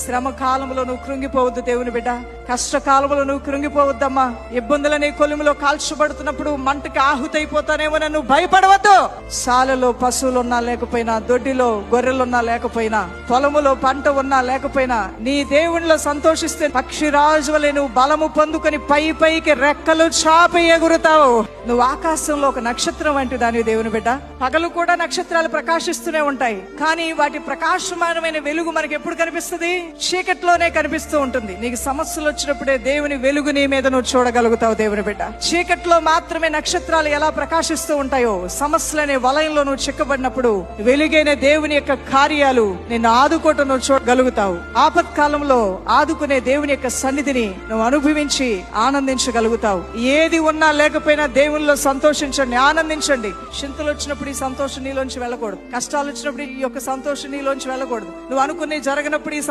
శ్రమ కాలంలో నువ్వు కృంగిపోవద్దు దేవుని బిడ్డ. కష్టకాలంలో నువ్వు కృంగిపోవద్దమ్మా. ఇబ్బందులని కొలిమిలో కాల్చబడుతున్నప్పుడు మంటకి ఆహుతైపోతానేమో నువ్వు భయపడవద్దు. సాలలో పశువులున్నా లేకపోయినా, దొడ్డిలో గొర్రెలున్నా లేకపోయినా, పొలములో పంట ఉన్నా లేకపోయినా, నీ దేవునిలో సంతోషిస్తే పక్షిరాజు వలె నువ్వు బలము పొందుకొని పైకి రెక్కలు చాపి ఎగురుతావు. నువ్వు ఆకాశంలో ఒక నక్షత్రం వంటి దాని దేవుని బిడ్డ. పగలు కూడా నక్షత్రాలు ప్రకాశిస్తూనే ఉంటాయి, కానీ వాటి ప్రకాశమానమైన వెలుగు మనకి ఎప్పుడు కనిపిస్తుంది? చీకట్లోనే కనిపిస్తూ ఉంటుంది. నీకు సమస్యలు వచ్చినప్పుడే దేవుని వెలుగు నీ మీద నువ్వు చూడగలుగుతావు దేవుని బిడ్డ. చీకట్లో మాత్రమే నక్షత్రాలు ఎలా ప్రకాశిస్తూ ఉంటాయో, సమస్యలనే వలయంలో నువ్వు చిక్కబడినప్పుడు వెలుగైన దేవుని యొక్క కార్యాలు నిన్ను ఆదుకోవటం నువ్వు చూడగలుగుతావు. ఆపత్కాలంలో ఆదుకునే దేవుని యొక్క సన్నిధిని నువ్వు అనుభవించి ఆనందించగలుగుతావు. ఏది ఉన్నా లేకపోయినా దేవునిలో సంతోషించండి, ఆనందించండి. చింతలు వచ్చినప్పుడు ఈ సంతోషం నీలోంచి వెళ్ళకూడదు. కష్టాలు వచ్చినప్పుడు ఈ యొక్క సంతోషం నీలోంచి వెళ్ళకూడదు. నువ్వు అనుకునే జరగనప్పుడు ఈ